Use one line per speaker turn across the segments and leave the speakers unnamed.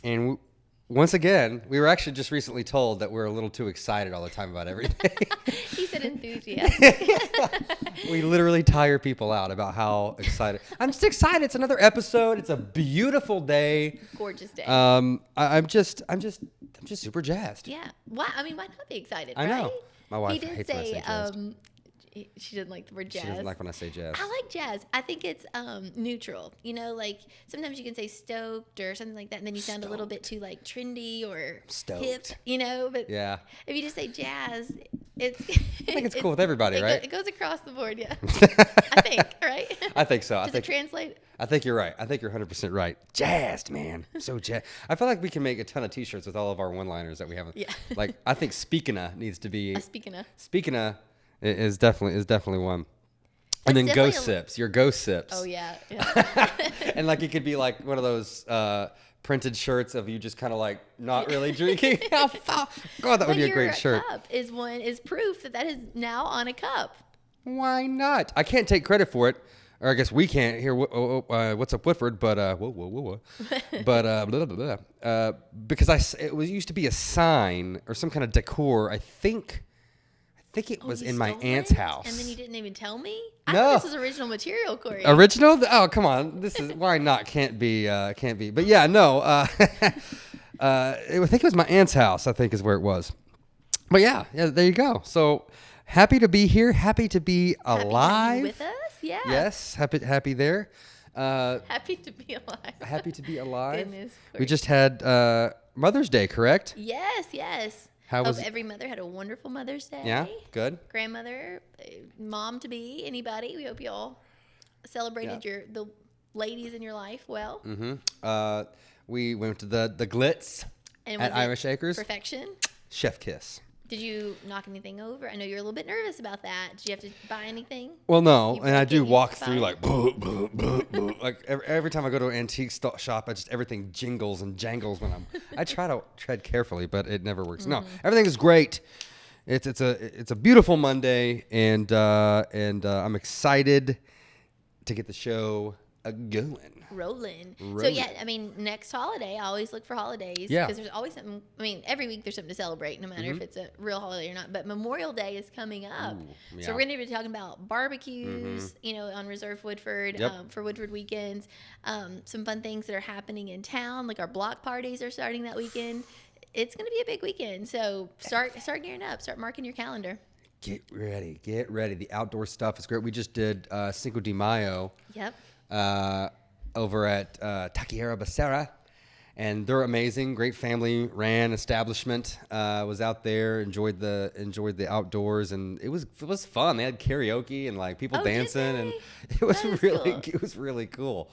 And once again, we were actually just recently told that we're a little too excited all the time about everything.
He said enthusiastic.
We literally tire people out about how excited. I'm just excited. It's another episode. It's a beautiful day.
Gorgeous day.
I'm just super jazzed.
Yeah. Why? I mean, why not be excited?
I know.
Right?
My wife
He did
hates when I say jazzed.
She didn't like the word jazz.
She doesn't like when I say jazz.
I like jazz. I think it's neutral. You know, like sometimes you can say stoked or something like that, and then you sound a little bit too like trendy or
Stoked.
hip. You know, but
Yeah.
if you just say jazz, it's.
I think it's cool with everybody, right?
It goes across the board, yeah. I think, right?
I think so.
Does it translate?
I think you're right. I think you're 100% right. Jazzed, man. I'm so jazzed. I feel like we can make a ton of T-shirts with all of our one-liners that we have.
Yeah.
Like, I think speaking-a needs to be.
Speaking-a
is definitely one. And then ghost sips. Your ghost sips.
Oh yeah.
And like it could be like one of those printed shirts of you just kind of like not really drinking. God, that would be a great shirt.
Cup is proof that is now on a cup.
Why not? I can't take credit for it. Or I guess we can't hear what's up, Woodford, but whoa. But blah, blah, blah. Because it used to be a sign or some kind of decor. I think it was in my aunt's house.
And then you didn't even tell me?
No.
I thought this was original material, Corey.
Original? Oh, come on. This is why not? Can't be. But yeah, no. I think it was my aunt's house. I think is where it was. But yeah. There you go. So happy to be here. Happy to be alive.
With us, yeah.
Yes, happy there.
Happy to be alive.
Happy to be alive.
Goodness,
we just had Mother's Day, correct?
Yes.
Hope
every mother had a wonderful Mother's Day.
Yeah, good.
Grandmother, mom to be, anybody. We hope you all celebrated the ladies in your life well.
Mm-hmm. We went to the Glitz at Irish Acres.
Perfection.
Chef kiss.
Did you knock anything over? I know you're a little bit nervous about that. Did you have to buy anything?
Well, no, and I do walk through like, like every time I go to an antique shop, everything jingles and jangles when I try to tread carefully, but it never works. No, everything is great. It's a beautiful Monday, and I'm excited to get the show going.
Rolling. So yeah, I mean, next holiday, I always look for holidays.
Yeah.
Because there's always something. I mean, every week there's something to celebrate, no matter if it's a real holiday or not. But Memorial Day is coming up, so we're going to be talking about barbecues. You know, on Reserve Woodford for Woodford weekends. Some fun things that are happening in town, like our block parties are starting that weekend. It's going to be a big weekend, so start gearing up. Start marking your calendar.
Get ready. The outdoor stuff is great. We just did Cinco de Mayo.
Yep.
Over at Taqueria Becerra, and they're amazing. Great family ran establishment. Was out there, enjoyed the outdoors, and it was fun. They had karaoke and like people dancing, and it was really cool.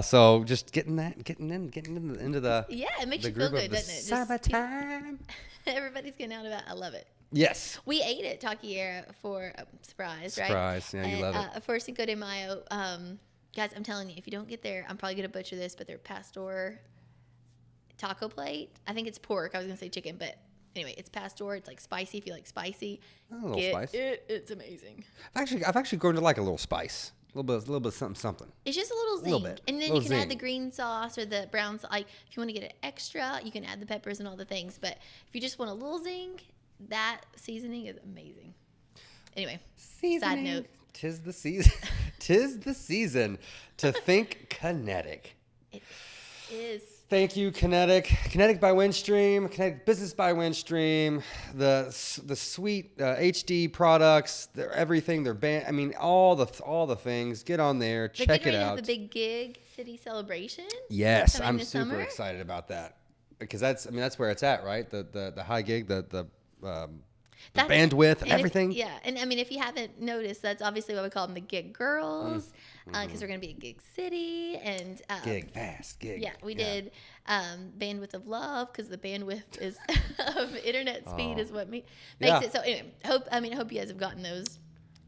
So just getting into the
it makes you feel good, doesn't it?
Summertime.
Everybody's getting out about. I love it.
Yes.
We ate at Taqueria for surprise, right?
Surprise, yeah, you love it.
For Cinco de Mayo. Guys, I'm telling you, if you don't get there, I'm probably going to butcher this, but their pastor taco plate. I think it's pork. I was going to say chicken, but anyway, it's pastor. It's like spicy if you like spicy.
A little spice.
It's amazing.
I've actually grown to like a little spice. A little bit something.
It's just a little zing.
Little bit.
And then you can add the green sauce or the brown sauce. Like, if you want to get it extra, you can add the peppers and all the things. But if you just want a little zing, that seasoning is amazing. Anyway, side note.
'Tis the season. 'Tis the season to think Kinetic.
It is.
Thank you, Kinetic. Kinetic by Windstream. Kinetic Business by Windstream. The sweet HD products. They're everything. They're I mean, all the things. Get on there. Check it out.
The big gig city celebration.
Yes, I'm super excited about that because that's where it's at, right? The high gig, the bandwidth, everything.
And I mean, if you haven't noticed, that's obviously why we call them the gig girls, because they're going to be a gig city and
gig fast gig.
Yeah, we did bandwidth of love because the bandwidth is of internet speed is what makes it. So anyway, hope you guys have gotten those.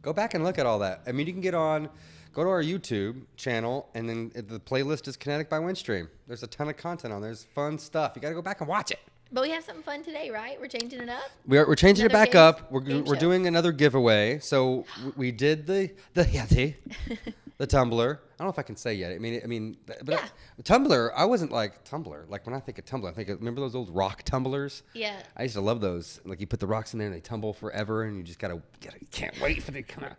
Go back and look at all that. I mean, you can go to our YouTube channel, and then the playlist is Kinetic by Windstream. There's a ton of content on there. There's fun stuff. You got to go back and watch it.
But we have something fun today, right? We're changing it up.
We're changing it back up. We're doing another giveaway. So we did the Yeti, the tumbler. don't know if I can say yet. But
Yeah.
Tumbler, I wasn't like Tumbler. Like when I think of Tumbler, I think remember those old rock tumblers?
Yeah.
I used to love those. Like you put the rocks in there and they tumble forever, and you just you can't wait for them to come out.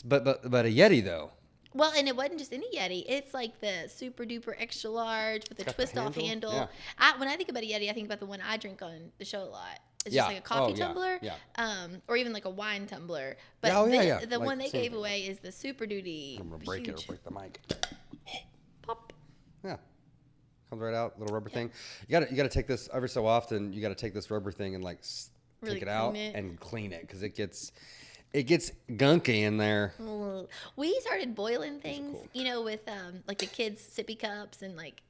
But a Yeti though.
Well, and it wasn't just any Yeti. It's like the super duper extra large with the
Got the
twist off handle.
Yeah.
When I think about a Yeti, I think about the one I drink on the show a lot. It's
Yeah.
just like a coffee
Oh, yeah.
tumbler,
Yeah.
or even like a wine tumbler. But the
Like
one they
same
gave
thing.
away is the super duty.
I'm gonna break it
huge
or break the mic.
pop.
Yeah. Comes right out, little rubber thing. You gotta take this every so often. You gotta take this rubber thing and like
Really
take it out
clean it.
and clean it because it gets gunky in there.
We started boiling things,
cool.
you know, with like the kids' sippy cups and like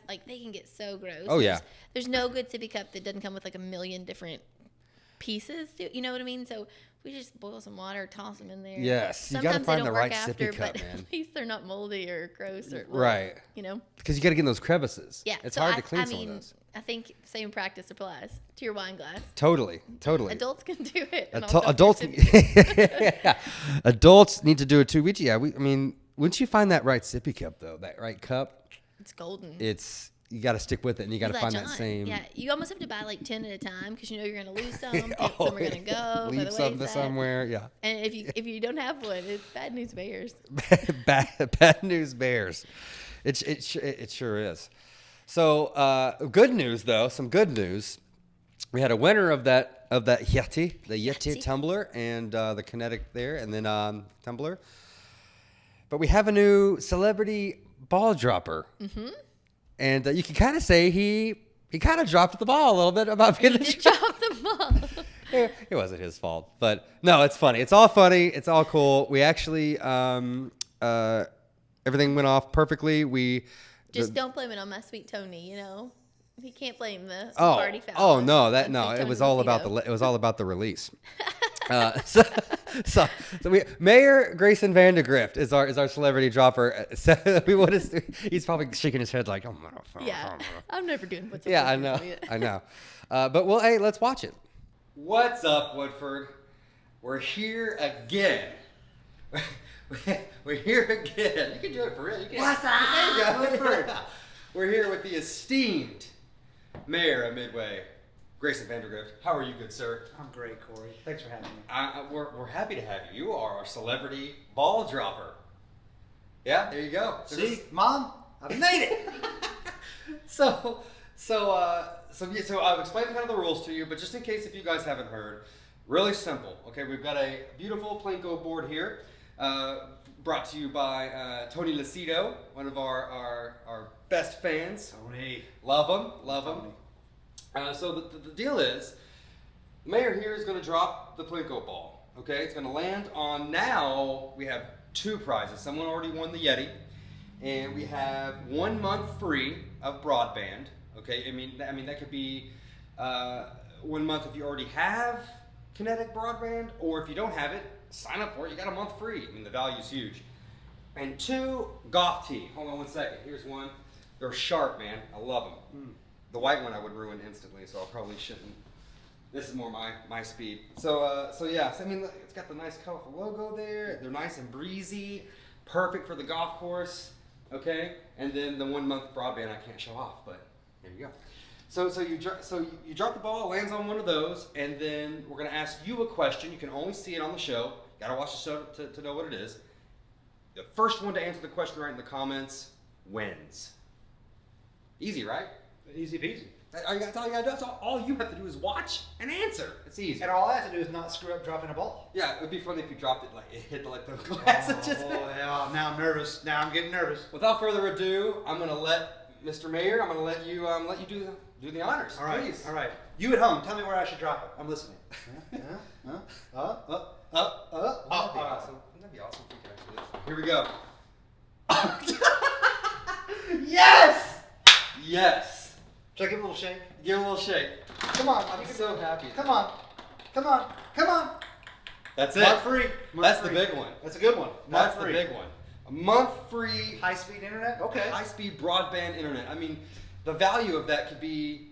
like they can get so gross.
Oh, yeah.
There's no good sippy cup that doesn't come with like a million different pieces. You know what I mean? So we just boil some water, toss them in there.
Yes, you
Sometimes
gotta find
they
the
don't
right
work after,
sippy cup,
but
man.
at least they're not moldy or gross or
Right.
You know.
Because you gotta get in those crevices.
Yeah,
It's
so
hard to clean some of those.
I think same practice applies to your wine glass.
Totally.
Adults can do it. And also
Adults,
your sippy cup.
adults need to do it too. Once you find that right sippy cup though, that right cup,
It's golden.
you got to stick with it, and you got to
Let
find
John.
that same.
Yeah, you almost have to buy like 10 at a time because you know you're going to lose some. Some
Oh,
are going to go.
leave some somewhere. Yeah.
And if you don't have one, it's bad news bears.
bad news bears. It sure is. So good news though, some good news. We had a winner of that Yeti, the Yeti tumbler, and the Kinetic there, and then tumbler. But we have a new celebrity ball dropper, and you can kind of say he kind of dropped the ball a little bit about being
He did drop the ball.
It wasn't his fault, but no, it's funny. It's all funny. It's all cool. We actually everything went off perfectly.
Just don't blame it on my sweet Tony. You know, he can't blame the
Oh,
party foul.
oh no,
on
no.
Sweet
It was
Tony
all about
Lucido.
it was all about the release. So Mayor Grayson Vandegrift is our celebrity dropper. So he's probably shaking his head like, oh no.
Yeah, I'm never doing what's.
Yeah, I know, I know. But hey, let's watch it. What's up, Woodford? We're here again. We're here again. You can do it for real. What's up, Woodford? We're here with the esteemed Mayor of Midway, Grayson Vandegrift. How are you, good sir?
I'm great, Corey. Thanks for having me.
We're happy to have you. You are our celebrity ball dropper. Yeah, there you go.
See, Mom, I've made it.
So I've explained kind of the rules to you, but just in case if you guys haven't heard, really simple. Okay, we've got a beautiful Plinko board here, brought to you by Tony Lucido, one of our best fans.
Tony.
Love him. So the deal is, the mayor here is going to drop the Plinko ball. Okay, it's going to land on, now we have two prizes. Someone already won the Yeti, and we have 1 month free of broadband. Okay, I mean that could be 1 month if you already have Kinetic broadband, or if you don't have it, sign up for it. You got a month free. I mean the value's huge. And 2 golf tee. Hold on 1 second. Here's one. They're sharp, man. I love them. The white one I would ruin instantly, so I probably shouldn't. This is more my speed. So yeah. So, I mean, it's got the nice colorful logo there. They're nice and breezy, perfect for the golf course. Okay, and then the 1 month broadband I can't show off, but there you go. So you drop the ball, it lands on one of those, and then we're gonna ask you a question. You can only see it on the show. Gotta watch the show to know what it is. The first one to answer the question right in the comments wins. Easy, right?
Easy peasy.
That's all you gotta do. That's all you have to do is watch and answer. It's easy.
And all I have to do is not screw up dropping a ball.
Yeah, it would be funny if you dropped it like it hit like the glass.
Oh, yeah. Now I'm nervous. Now I'm getting nervous.
Without further ado, I'm gonna let Mr. Mayor. I'm gonna let you do the honors.
All right.
Please.
All right. You at home, tell me where I should drop it. I'm listening.
Awesome. That'd be awesome if we could actually do this. Here we go.
Yes!
Yes.
Should I give it a little shake?
Give it a little shake.
Come on.
I'm so happy.
Come on. Come on. Come on.
That's it.
Month free.
That's the big one.
That's a good one.
That's
Month
the
free.
big one. A month free.
High-speed internet? Okay.
High-speed broadband internet. I mean, the value of that could be,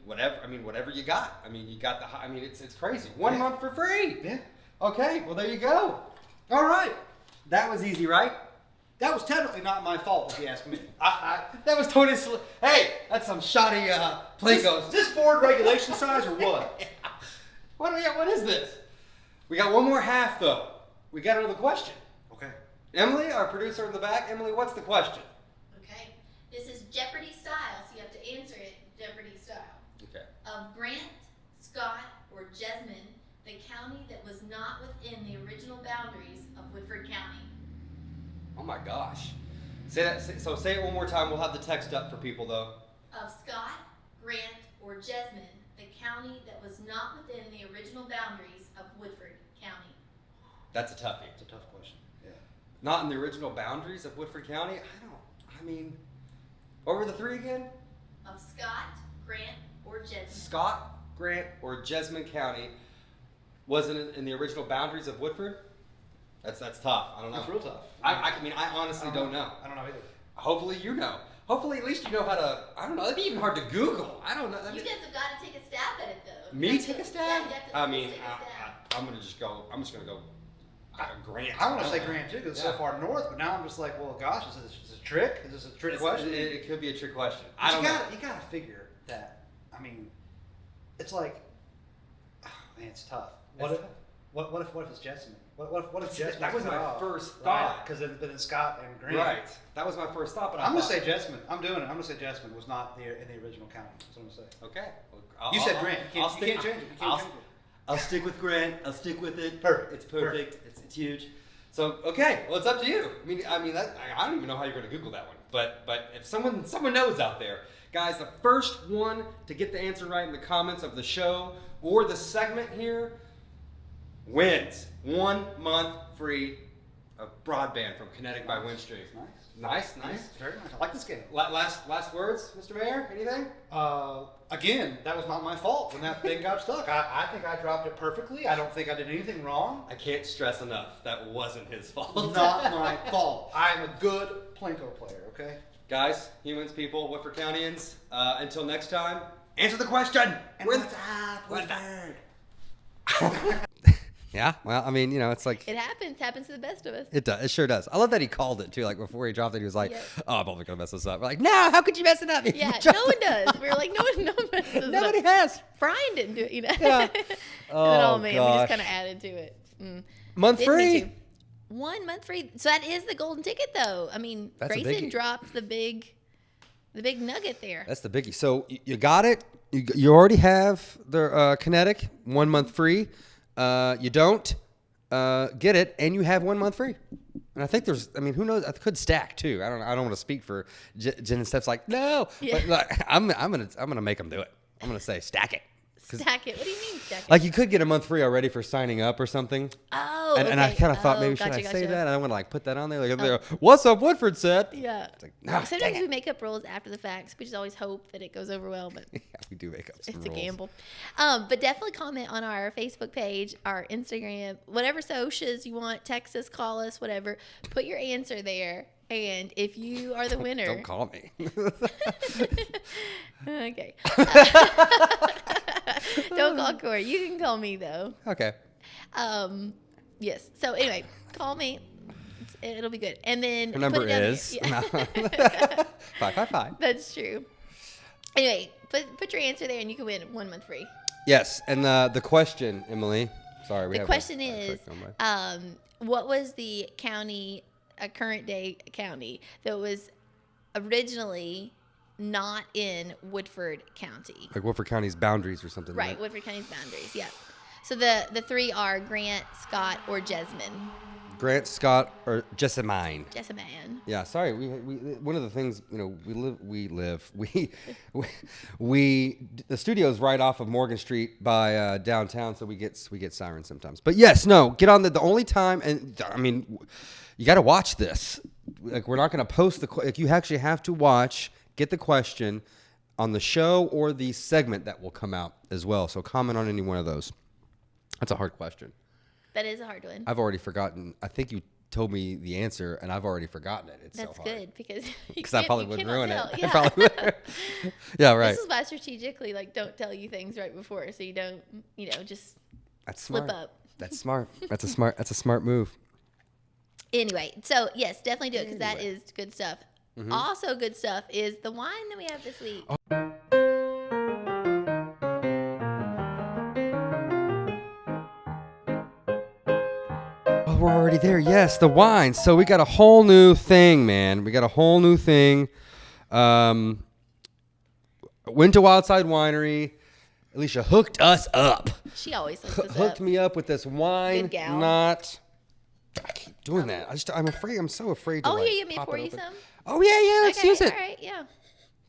whatever you got. I mean, you got it's crazy. 1 month for free.
Yeah.
Okay, well there you go. All right. That was easy, right?
That was technically not my fault, if you ask me.
That was totally. Hey, that's some shoddy Playgo.
Is this board regulation size or what?
What is this? We got one more half though. We got another question.
Okay.
Emily, our producer in the back. Emily, what's the question?
Okay. This is Jeopardy style, so you have to answer it Jeopardy style.
Okay.
Of Grant, Scott, or Jesmond, the county that was not within the original boundaries of Woodford County.
Oh my gosh. Say that. So say it one more time. We'll have the text up for people though.
Of Scott, Grant, or Jesmond, the county that was not within the original boundaries of Woodford County.
That's a toughie.
It's a tough question. Yeah.
Not in the original boundaries of Woodford County. I mean, what were the three again?
Of Scott, Grant, or Jesmond.
Scott, Grant, or Jesmond County wasn't in the original boundaries of Woodford. That's tough. I don't know.
That's real tough.
I mean, I honestly don't know.
I don't know either.
Hopefully you know. Hopefully at least you know how to. I don't know. That'd be even hard to Google. I don't know.
You guys have got to take a stab at it though.
Me take a stab?
Yeah, you have to
I mean,
take a stab.
I'm gonna just go. I'm just gonna go. Grant.
I want to say Grant too, because it's so far north, but now I'm just like, well, gosh, is this a trick? Is this a trick question?
It could be a trick question.
But
I don't know.
You gotta figure that. I mean, it's like, oh, man, it's tough. What if it's Jessamine? What if Jessamine?
That was my first thought.
Because then Scott and Grant.
Right. That was my first thought, but
I'm gonna say Jessamine. I'm doing it. I'm gonna say Jessamine was not in the original county. That's what I'm gonna say.
Okay.
You said Grant. You can't change it. You can't change it.
I'll stick with Grant. I'll stick with it.
Perfect.
It's perfect. It's huge. So okay, well it's up to you. I mean that I don't even know how you're going to Google that one. But if someone knows out there, guys, the first one to get the answer right in the comments of the show or the segment here wins 1 month free of broadband from Kinetic by Windstream. Nice.
Very nice. I like this game.
Last words, Mr. Mayor. Anything?
Again, that was not my fault when that thing got stuck. I think I dropped it perfectly. I don't think I did anything wrong.
I can't stress enough that wasn't his fault.
Not my fault. I'm a good Plinko player. Okay.
Guys, humans, people, Woodford Countyans. Until next time, answer the question.
And what's up, Woodford?
Yeah, well, I mean, it's like
It happens to the best of us.
it does. It sure does. I love that he called it too. Like before he dropped it, he was like,
Yep.
"Oh, I'm probably gonna mess this up." We're like, "No, how could you mess it up?"
Yeah, no one does. We're like, no one messes up.
Nobody has.
Brian didn't do it,
Yeah.
and then, oh man, we
gosh.
just kind of added to it.
Month
Didn't need
free.
to. 1 month free. So that is the golden ticket, though. I mean,
That's a
Grayson
biggie.
dropped the big nugget there.
That's the biggie. So you got it. You already have the Kinetic 1 month free. You don't get it, and you have 1 month free. And I think who knows? I could stack too. I don't want to speak for Jen and Steph's like, no.
Yeah.
But like, I'm gonna make them do it. I'm gonna say stack it.
Stack it. What do you mean stack it?
Like you could get a month free already for signing up or something.
Oh,
And I
okay.
kind of thought maybe
Gotcha,
should I say
gotcha.
that? I don't want to like put that on there. Like, they're, what's up, Woodford said.
Yeah.
It's like, nah,
Sometimes
dang
we
it.
make up rules after the facts. We just always hope that it goes over well, but
Yeah, we do make up some
it's
rules.
a gamble. But definitely comment on our Facebook page, our Instagram, whatever socials you want. Text us, call us, whatever. Put your answer there. And if you are the winner.
Don't call me.
Okay. Don't call Corey. You can call me though.
Okay.
Yes. So anyway, call me. It'll be good. And then
Her number
put it down
is
there. Yeah.
555.
That's true. Anyway, put your answer there, and you can win 1 month free.
Yes, and the question, Emily. Sorry, we
The
have
question
a
is,
quick number.
what was the county, a current day county that was originally not in Woodford County?
Like Woodford County's boundaries or something.
Right, Woodford County's boundaries. Yeah. So the three are Grant, Scott, or Jesmond.
Grant, Scott, or Jessamine.
Jessamine.
Yeah, sorry. We one of the things we the studio's right off of Morgan Street by downtown, so we get sirens sometimes. But yes, no, get on the only time, and I mean, you got to watch this. Like we're not going to post like you actually have to watch, get the question on the show or the segment that will come out as well. So comment on any one of those. That's a hard question.
That is a hard one.
I've already forgotten. I think you told me the answer, and I've already forgotten it. It's
That's
so hard.
good because
I probably would
cannot
ruin
tell.
it.
Yeah.
I probably would. Yeah, right.
This is why strategically, don't tell you things right before, so you don't, just
That's smart.
slip up.
That's smart. That's a smart move.
Anyway, so yes, definitely do it because that
Anyway.
is good stuff. Also good stuff is the wine that we have this week.
Oh, we're already there. Yes, the wine. So we got a whole new thing, man. We got a whole new thing. Went to Wildside Winery. Alicia hooked us up.
She always hooks us
Hooked
up.
me up with this wine.
Good gal.
I keep doing that. I'm afraid. I'm so afraid to
Oh,
like,
here, you want me to
pop
pour
it
you
open.
some?
Oh, yeah. Let's use it.
All right, yeah.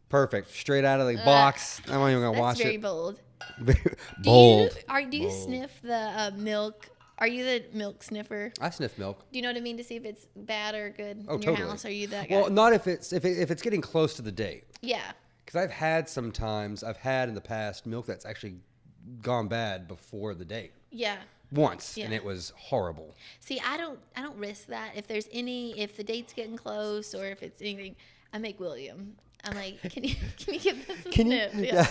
Perfect. Straight out of the box. I'm not even going to
That's
wash
very
it.
bold.
Bold.
Do you sniff the milk? Are you the milk sniffer?
I sniff milk.
Do you know what I mean to see if it's bad or good in your
Totally.
house? Are you that guy?
Well, not if it's getting close to the date.
Yeah.
Because I've had in the past milk that's actually gone bad before the date
Yeah.
once,
Yeah.
and it was horrible.
See, I don't risk that. If the date's getting close or if it's anything, I make William. I'm like, can you give this a sniff? Yeah.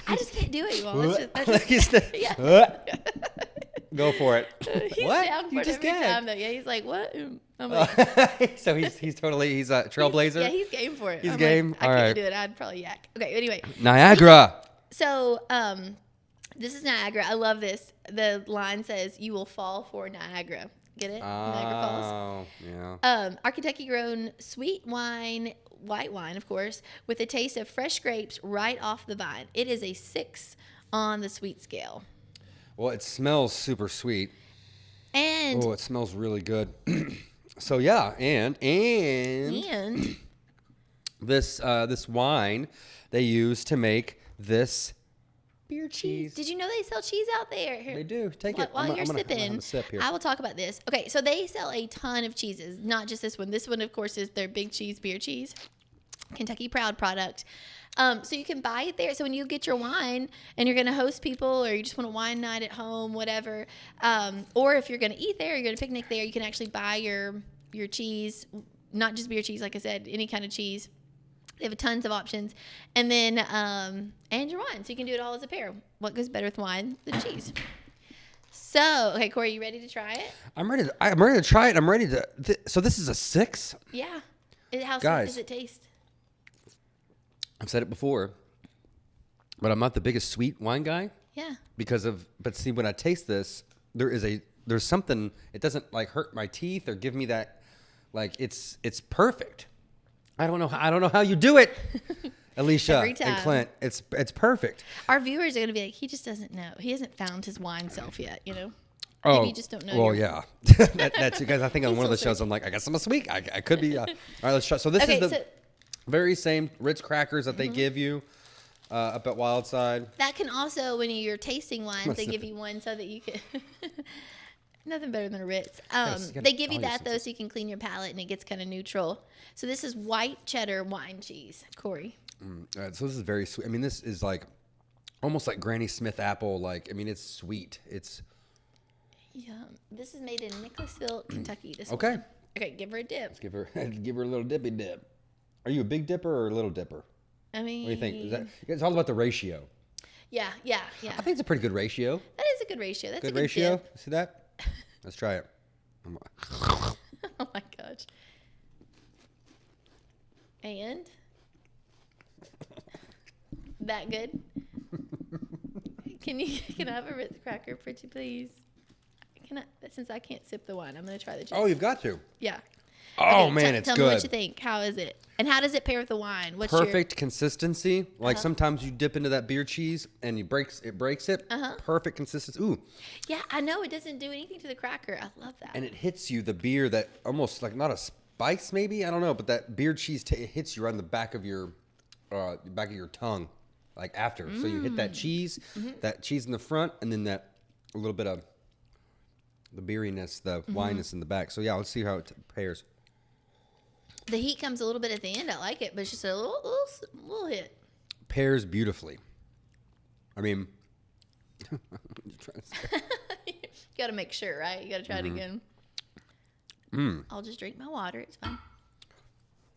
I just can't do it, you all. That's just yeah.
Go for it.
He's
What?
down for
You
it
just
every
gagged.
time though. Yeah, he's like, what? I'm like,
So he's a trailblazer.
yeah, he's game for it.
He's
I'm
game?
Like, I
All
can't
right.
do it. I'd probably yak. Okay, anyway.
Niagara.
So, this is Niagara. I love this. The line says, "You will fall for Niagara." Get it? Niagara Falls.
Oh, yeah.
Our Kentucky grown sweet wine, white wine, of course, with a taste of fresh grapes right off the vine. It is a 6 on the sweet scale.
Well, it smells super sweet.
And
Oh, it smells really good. So yeah, and this wine they use to make this beer cheese.
did you know they sell cheese out there? Here,
They do. Take it.
While
I'm
you're
gonna
sipping,
have a sip here.
I will talk about this. Okay, so they sell a ton of cheeses, not just this one. This one, of course, is their big cheese, beer cheese, Kentucky Proud product. So you can buy it there. So when you get your wine and you're going to host people or you just want a wine night at home, whatever, or if you're going to eat there, you're going to picnic there, you can actually buy your cheese, not just beer cheese, like I said, any kind of cheese. They have tons of options. And then, and your wine. So you can do it all as a pair. What goes better with wine than cheese? So, okay, Corey, you ready to try it?
I'm ready to try it. I'm ready to. So this is a 6.
Yeah. How sweet
Guys.
does it taste?
I've said it before, but I'm not the biggest sweet wine guy
Yeah.
but see, when I taste this, there's something. It doesn't like hurt my teeth or give me that, like it's perfect. I don't know how you do it, Alicia
Every
and
time.
Clint. It's perfect.
Our viewers are going to be like, he just doesn't know. He hasn't found his wine self yet, you know?
Oh,
Maybe you just don't know.
Well,
your-
yeah, that's because I think on
He's
one of the
still
shows I'm like, I guess I'm a sweet. I could be. All right, let's try. So this
Okay,
is the
so
very same Ritz crackers that they give you up at Wildside.
that can also, when you're tasting wines, they give you one so that you can. Nothing better than a Ritz. They give you that, though, so you can clean your palate and it gets kind of neutral. So this is white cheddar wine cheese. Corey.
So this is very sweet. I mean, this is like almost like Granny Smith apple. Like, I mean, it's sweet. It's
Yum. This is made in Nicholasville, Kentucky. This
okay.
one. Okay, give her a dip.
Let's give her a little dippy dip. Are you a big dipper or a little dipper?
I mean,
What do you think? It's all about the ratio.
Yeah.
I think it's a pretty good ratio.
That is a good ratio. That's
Good
a good
ratio.
dip.
See that? Let's try it.
Oh my gosh. And that good? Can I have a Ritz cracker, pretty please? Since I can't sip the wine, I'm gonna try the cheese.
Oh, you've got to.
Yeah.
Oh
Okay,
man, it's
tell
good.
me what you think. How is it? And how does it pair with the wine? What's
Perfect consistency. Like sometimes you dip into that beer cheese and it breaks it. Perfect consistency. Ooh.
Yeah, I know it doesn't do anything to the cracker. I love that.
And it hits you, the beer, that almost like not a spice maybe, I don't know, but that beer cheese it hits you on the back of your tongue, like after. So you hit that cheese in the front, and then that a little bit of the beeriness, the wineness in the back. So yeah, let's see how it pairs.
The heat comes a little bit at the end. I like it, but it's just a little hit.
Pairs beautifully. I mean,
You got to make sure, right? You got to try it again. I'll just drink my water. It's fine.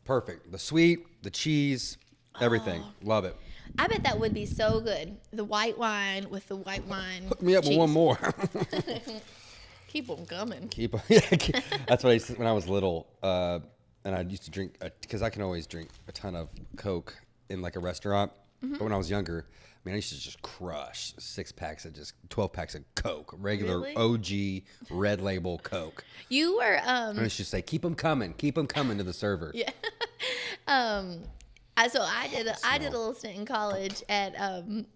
perfect. The sweet, the cheese, everything. Love it.
I bet that would be so good. The white wine with the white wine.
Hook me up with
cheese.
one more.
Keep them coming.
That's what I used to, when I was little, and I used to drink because I can always drink a ton of Coke in like a restaurant. But when I was younger, I used to just crush 12 packs of Coke, regular
Really?
OG Red Label Coke.
You were
And I used to say, keep them coming to the server.
Yeah. So I did a little stint in college at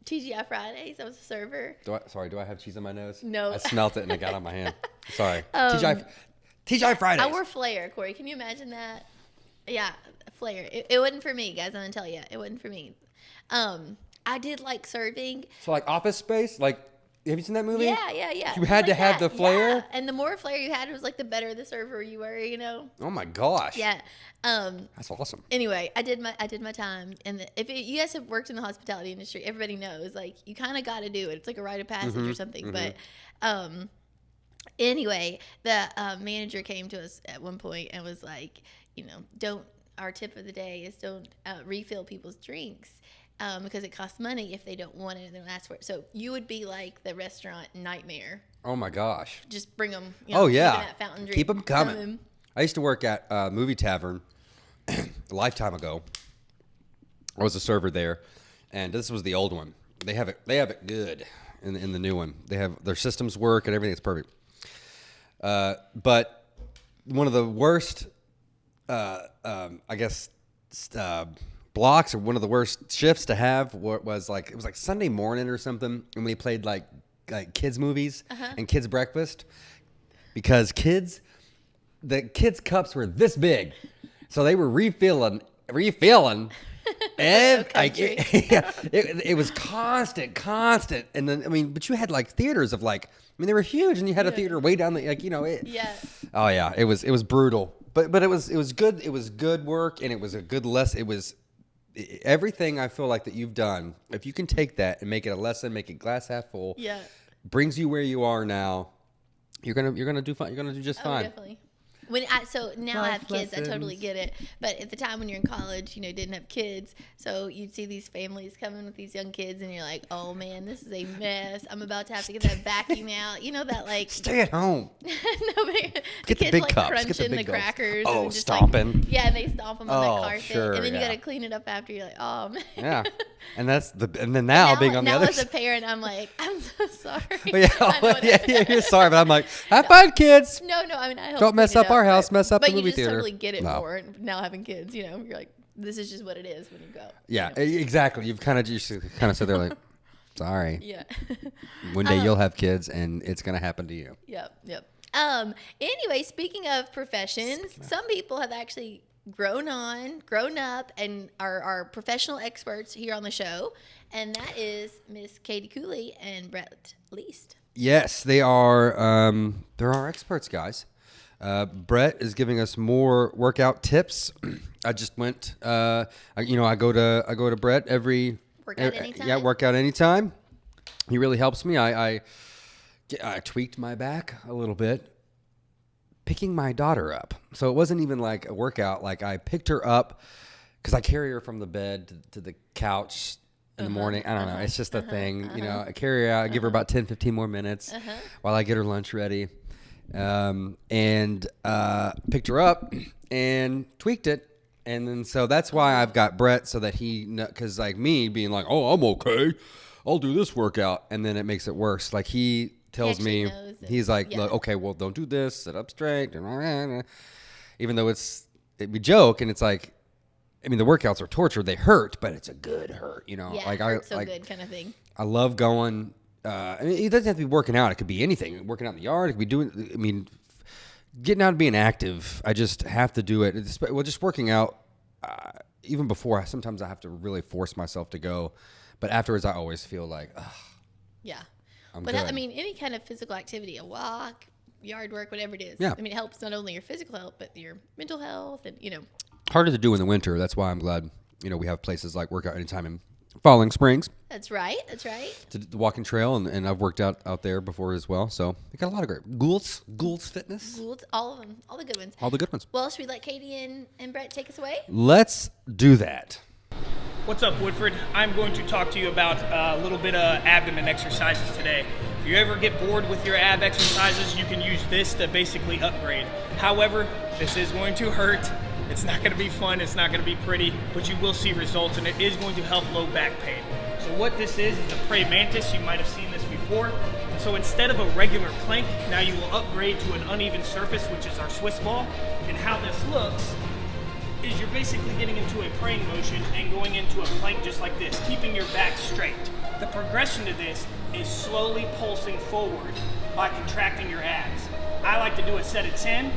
TGI Fridays. I was a server.
Do I have cheese on my nose?
No.
I smelt it and it got on my hand. Sorry. TGI Fridays.
I wore Flair, Corey. Can you imagine that? Yeah, Flair. It wasn't for me, guys. I'm gonna tell you, it wasn't for me. I did like serving.
So like Office Space, like have you seen that movie?
Yeah.
You had to have the flair.
Yeah. And the more flair you had, it was like the better the server you were. You know.
Oh my gosh.
Yeah.
That's awesome.
Anyway, I did my time, and you guys have worked in the hospitality industry, everybody knows like you kind of got to do it. It's like a rite of passage or something. But anyway, the manager came to us at one point and was like, our tip of the day is don't refill people's drinks. Because it costs money if they don't want it and they don't ask for it. So you would be like the restaurant nightmare.
Oh my gosh.
Just bring them.
That
fountain drink.
Keep them coming. I used to work at a movie tavern a lifetime ago. I was a server there, and this was the old one. They have it good in the new one. They have their systems work and everything's perfect. But one of the worst, blocks, or one of the worst shifts to have was like, it was like Sunday morning or something, and we played like kids movies and kids breakfast, because the kids cups were this big, so they were refilling and it was constant. And then but you had like theaters of they were huge, and you had a theater way down the oh yeah, it was brutal, but it was good. It was good work, and it was a good lesson. It was everything I feel like that you've done. If you can take that and make it a lesson, make it glass half full, brings you where you are now, you're gonna do fine. You're gonna do just fine.
Definitely. So now I have kids, I totally get it. But at the time when you're in college, didn't have kids, so you'd see these families coming with these young kids, and you're like, oh man, this is a mess. I'm about to have to get that vacuum out.
Stay at home.
The kids
big cups.
crunching the crackers.
Oh,
and just
stomping.
And they stomp them on the carpet,
sure,
and then you got to clean it up after. You're like, oh man.
Yeah, and then now being on the other
side. Now as a parent, I'm like, I'm so sorry.
You're sorry, but I'm like, have fun, kids.
No, I help.
Don't mess up our house, mess up the movie theater.
But you just totally get it more now having kids. You're like, this is just what it is when you go.
Yeah, exactly. You've kind of sit there like, sorry.
Yeah.
One day you'll have kids, and it's gonna happen to you.
Yep. Anyway, speaking of professions, some people have actually grown up, and are professional experts here on the show, and that is Miss Katie Cooley and Brett Least. Yes,
they are. They're our experts, guys. Brett is giving us more workout tips. I just went. I go to Brett every
workout anytime.
Yeah, workout anytime. He really helps me. I tweaked my back a little bit picking my daughter up. So it wasn't even like a workout. Like I picked her up because I carry her from the bed to the couch in the morning. I don't know. It's just a thing. I carry her out. I give her about 10, 15 more minutes while I get her lunch ready. And picked her up and tweaked it. And then, so that's why I've got Brett, so that because like me being like, oh, I'm okay, I'll do this workout. And then it makes it worse. Like he tells me, he's like, look, okay, well, don't do this, sit up straight. Even though we joke, and it's like, the workouts are torture. They hurt, but it's a good hurt,
hurt so good kind of thing.
I love going. It doesn't have to be working out. It could be anything. Working out in the yard. It could be doing. Getting out and being active. I just have to do it. Just working out. Even before, sometimes I have to really force myself to go. But afterwards, I always feel like,
yeah.
I'm
but
good.
Any kind of physical activity, a walk, yard work, whatever it is.
Yeah.
It helps not only your physical health, but your mental health, and
Harder to do in the winter. That's why I'm glad. We have places like Workout Anytime in Falling Springs.
That's right.
To the walking trail, and I've worked out there before as well. So we got a lot of great Gould's Fitness.
Gould's, all of them, all the good ones.
All the good ones.
Well, should we let Katie and Brett take us away?
Let's do that.
What's up, Woodford? I'm going to talk to you about a little bit of abdomen exercises today. If you ever get bored with your ab exercises, you can use this to basically upgrade. However, this is going to hurt. It's not going to be fun. It's not going to be pretty, but you will see results, and it is going to help low back pain. So what this is a praying mantis. You might have seen this before. So instead of a regular plank, now you will upgrade to an uneven surface, which is our Swiss ball. And how this looks is you're basically getting into a praying motion and going into a plank just like this, keeping your back straight. The progression to this is slowly pulsing forward by contracting your abs. I like to do a set of 10,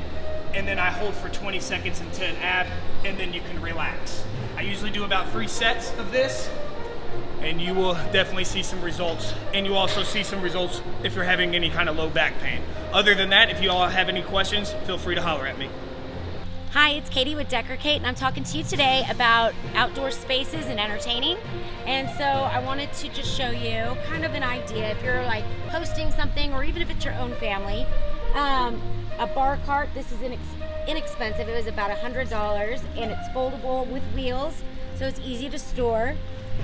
and then I hold for 20 seconds into an ab, and then you can relax. I usually do about 3 sets of this, and you will definitely see some results. And you also see some results if you're having any kind of low back pain. Other than that, if you all have any questions, feel free to holler at me.
Hi, it's Katie with Decker Kate, and I'm talking to you today about outdoor spaces and entertaining. And so I wanted to just show you kind of an idea if you're like hosting something, or even if it's your own family. A bar cart, this is inexpensive. It was about $100, and it's foldable with wheels, so it's easy to store.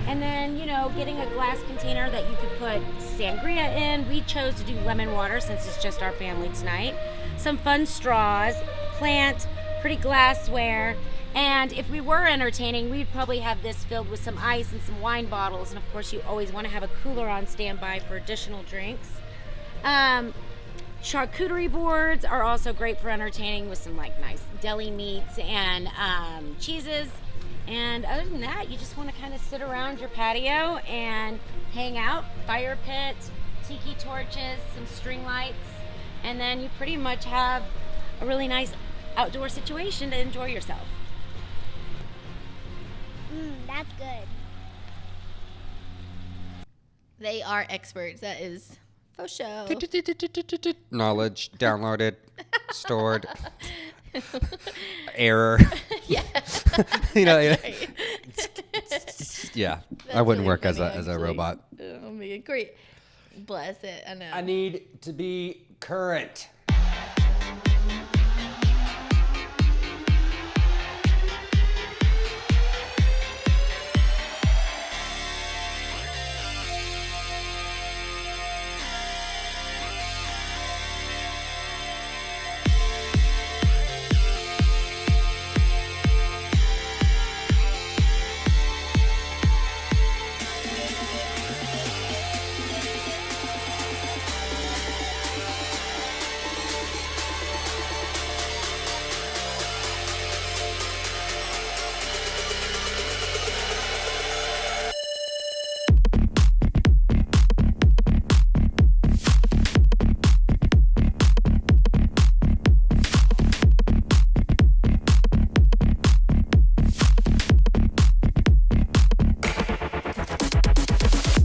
And then, you know, getting a glass container that you could put sangria in. We chose to do lemon water since it's just our family tonight. Some fun straws, plant, pretty glassware, and if we were entertaining, we'd probably have this filled with some ice and some wine bottles, and of course you always want to have a cooler on standby for additional drinks. Charcuterie boards are also great for entertaining with some like nice deli meats and cheeses. And other than that, you just want to kind of sit around your patio and hang out. Fire pit, tiki torches, some string lights, and then you pretty much have a really nice outdoor situation to enjoy yourself.
That's good.
They are experts. That is for sure.
Knowledge downloaded, stored, error.
Yeah.
You know,
Right.
yeah.
That's
I wouldn't
really
work as
funny,
a
actually.
robot.
Oh man, great. Bless it. I know.
I need to be current.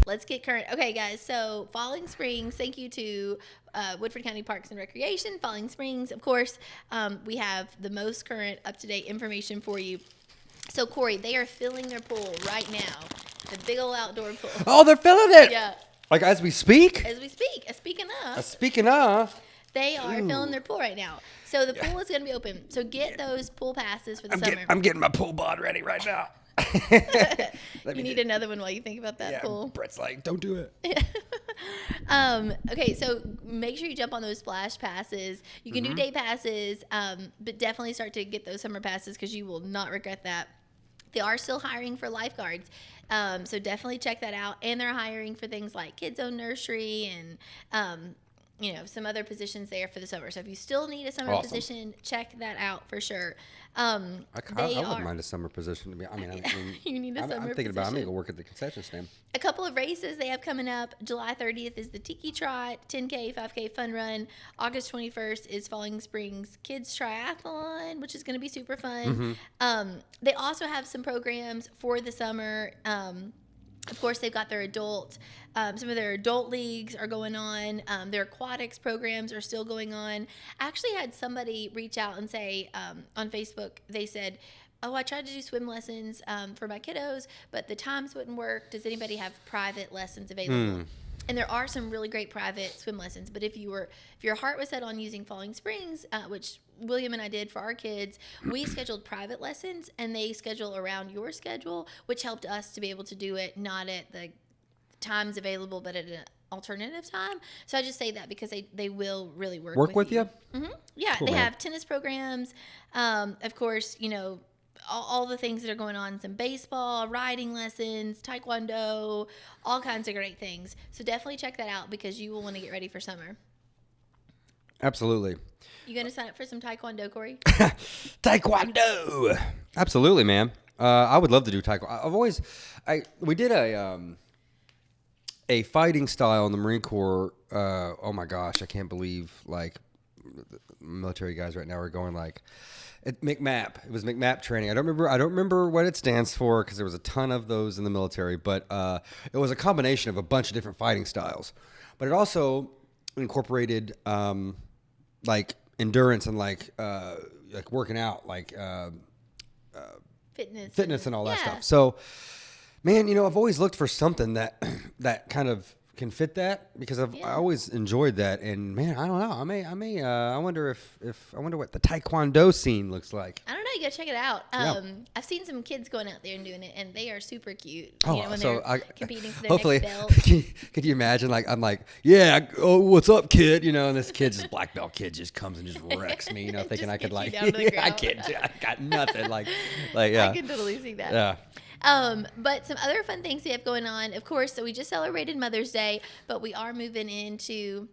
Let's get current. Okay, guys. So, Falling Springs. Thank you to Woodford County Parks and Recreation. Falling Springs, of course. We have the most current, up-to-date information for you. So, Corey, they are filling their pool right now. The big old outdoor pool.
Oh, they're filling it.
Yeah.
Like as we speak.
As we speak. Speaking of,
Speaking of,
they are filling their pool right now. So the pool is going to be open. So get those pool passes for the summer.
I'm getting my pool bod ready right now.
You need another one while you think about that pool.
Brett's like, don't do it.
Okay, so make sure you jump on those splash passes. You can do day passes, but definitely start to get those summer passes because you will not regret that. They are still hiring for lifeguards, so definitely check that out. And they're hiring for things like Kids Zone Nursery and some other positions there for the summer. So if you still need a summer position, check that out for sure.
I wouldn't mind a summer position to be. I mean,
you need a summer
I'm thinking
position.
about. I'm gonna go work at the concession stand.
A couple of races they have coming up. July 30th is the Tiki Trot, 10K, 5K Fun Run. August 21st is Falling Springs Kids Triathlon, which is going to be super fun. They also have some programs for the summer. Of course, they've got their adult, some of their adult leagues are going on. Their aquatics programs are still going on. I actually had somebody reach out and say on Facebook, they said, I tried to do swim lessons for my kiddos, but the times wouldn't work. Does anybody have private lessons available? And there are some really great private swim lessons. But if your heart was set on using Falling Springs, which William and I did for our kids, we scheduled private lessons, and they schedule around your schedule, which helped us to be able to do it not at the times available, but at alternative time. So I just say that because they will really
Work with you?
Mm-hmm. Yeah,
Cool,
they
man.
have tennis programs. Of course, you know, all the things that are going on, some baseball, riding lessons, taekwondo, all kinds of great things. So definitely check that out because you will want to get ready for summer.
Absolutely.
You going to sign up for some taekwondo, Corey?
Taekwondo. Absolutely, man. I would love to do taekwondo. We did a fighting style in the Marine Corps. Oh my gosh, I can't believe like military guys right now are going like McMap. It was McMap training. I don't remember what it stands for because there was a ton of those in the military, but it was a combination of a bunch of different fighting styles. But it also incorporated like endurance and like working out, like fitness and all that stuff. So, man, you know, I've always looked for something that kind of can fit that because I always enjoyed that. And man, I don't know. I wonder I wonder what the Taekwondo scene looks like.
I don't know. You gotta check it out. I've seen some kids going out there and doing it, and they are super cute. You know, when they're competing for their
hopefully,
next belt.
Could you imagine? Like I'm like, yeah, oh, what's up, kid? You know, and this kid, just black belt kid, just comes and just wrecks me. You know, thinking I could like, I can't. I got nothing. Like yeah.
I can totally see that.
Yeah.
But some other fun things we have going on, of course, so we just celebrated Mother's Day, but we are moving into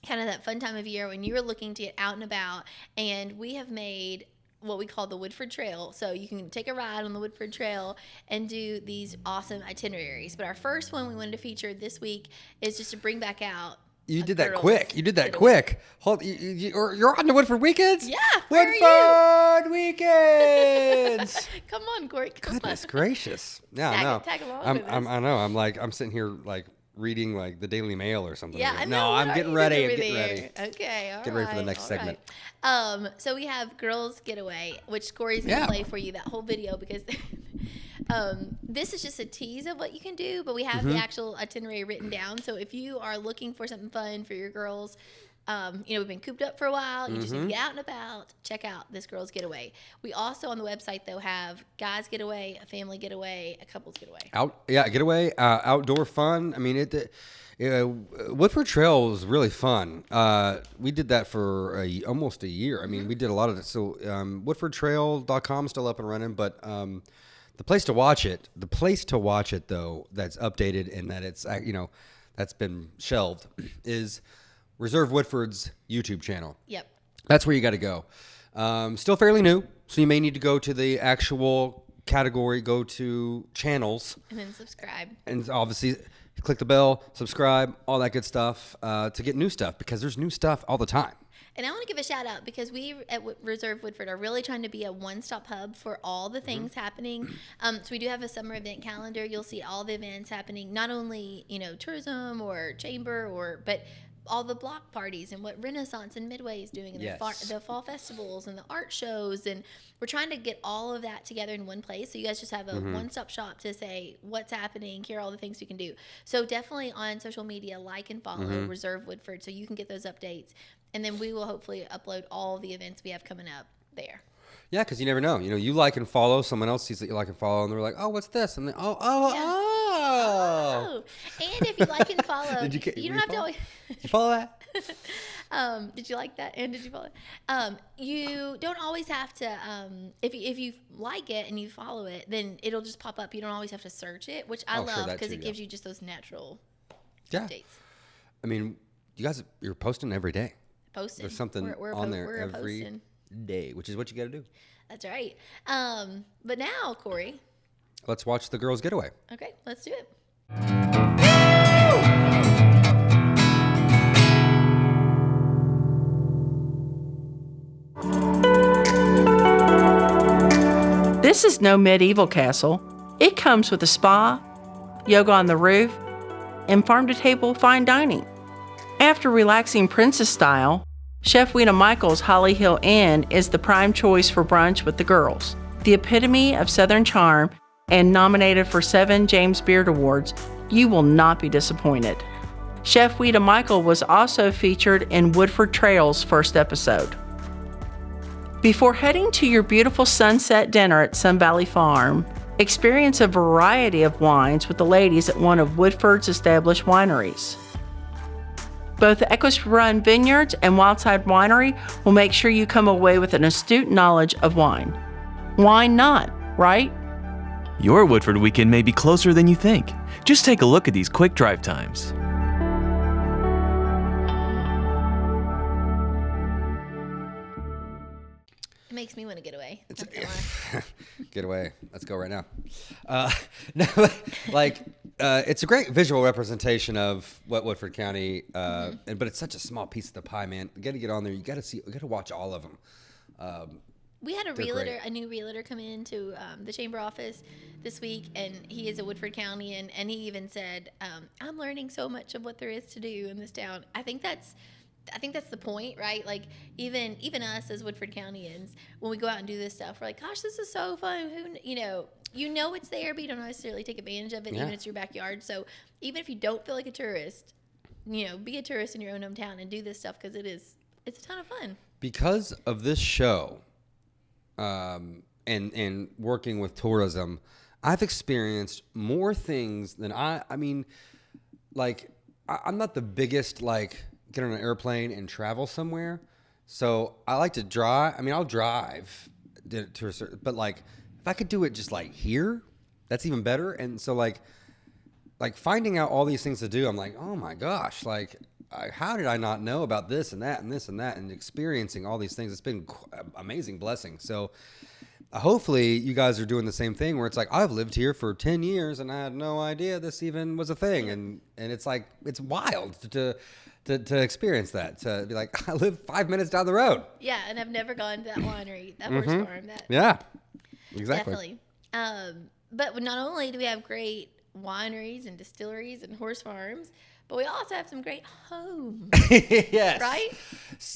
kind of that fun time of year when you're looking to get out and about, and we have made what we call the Woodford Trail. So you can take a ride on the Woodford Trail and do these awesome itineraries. But our first one we wanted to feature this week is just to bring back out
You did that quick. You're on the Woodford weekends?
Yeah. Where are
Woodford weekends.
Come on, Corey.
Goodness gracious. Yeah, I know.
Tag along with us.
I know. I'm sitting here like reading like the Daily Mail or something.
Yeah, I know.
No, I'm getting ready.
Okay, all right.
Getting ready for the next segment.
So we have Girls Getaway, which Corey's going to play for you that whole video because this is just a tease of what you can do, but we have the actual itinerary written down. So if you are looking for something fun for your girls, you know, we've been cooped up for a while. You just need to get out and about. Check out this Girls Getaway. We also on the website though have guys getaway, a family getaway, a couples getaway.
Getaway, outdoor fun. I mean, Woodford Trail was really fun. We did that for almost a year. I mean, we did a lot of it. So woodfordtrail.com is still up and running, but the place to watch it though, that's updated and that it's that's been shelved is Reserve Woodford's YouTube channel.
Yep.
That's where you got to go. Still fairly new, so you may need to go to the actual category, go to channels.
And then subscribe. And
obviously click the bell, subscribe, all that good stuff to get new stuff because there's new stuff all the time.
And I want to give a shout out because we at Reserve Woodford are really trying to be a one-stop hub for all the things happening. So we do have a summer event calendar. You'll see all the events happening, not only, tourism or chamber but all the block parties and what Renaissance and Midway is doing, and the fall festivals and the art shows, and we're trying to get all of that together in one place. So you guys just have a one-stop shop to say what's happening, here are all the things we can do. So definitely on social media, like and follow Reserve Woodford so you can get those updates, and then we will hopefully upload all the events we have coming up there.
Yeah, because you never know. You like and follow. Someone else sees that you like and follow, and they're like, "Oh, what's this?" And then,
Oh. And if you like and follow, you don't have to always.
Did you follow that?
Did you like that? And did you follow it? You don't always have to. If you like it and you follow it, then it'll just pop up. You don't always have to search it, which I love because it gives you just those natural updates.
I mean, you're posting every day. There's something on there every day, which is what you got to do.
That's right. But now, Corey,
let's watch the Girls Getaway.
Okay, let's do it.
This is no medieval castle. It comes with a spa, yoga on the roof, and farm-to-table fine dining. After relaxing princess style, Chef Weena Michael's Holly Hill Inn is the prime choice for brunch with the girls. The epitome of Southern charm and nominated for 7 James Beard Awards, you will not be disappointed. Chef Weena Michael was also featured in Woodford Trail's first episode. Before heading to your beautiful sunset dinner at Sun Valley Farm, experience a variety of wines with the ladies at one of Woodford's established wineries. Both Equus Run Vineyards and Wildside Winery will make sure you come away with an astute knowledge of wine. Why not, right?
Your Woodford weekend may be closer than you think. Just take a look at these quick drive times.
It makes me want to get away.
Get away. Let's go right now. No, it's a great visual representation of what Woodford County, but it's such a small piece of the pie, man. You got to get on there. You got to watch all of them.
We had a new realtor come into the chamber office this week, and he is a Woodford County, and he even said, I'm learning so much of what there is to do in this town. I think that's the point, right? Like even us as Woodford Countyans, when we go out and do this stuff, we're like, gosh, this is so fun. You know it's there, but you don't necessarily take advantage of it, even if it's your backyard. So even if you don't feel like a tourist, be a tourist in your own hometown and do this stuff, because it's a ton of fun. Because
of this show, and working with tourism, I've experienced more things than I'm not the biggest, get on an airplane and travel somewhere. So I like to drive. I'll drive to a certain, but if I could do it just here, that's even better. And so finding out all these things to do, I'm like, oh my gosh, how did I not know about this and that and this and that, and experiencing all these things? It's been an amazing blessing. So hopefully you guys are doing the same thing, where it's I've lived here for 10 years and I had no idea this even was a thing. And it's it's wild to experience that, to be I live 5 minutes down the road.
Yeah, and I've never gone to that winery, that horse farm.
Yeah, exactly.
Definitely. But not only do we have great wineries and distilleries and horse farms, but we also have some great homes.
Yes.
Right?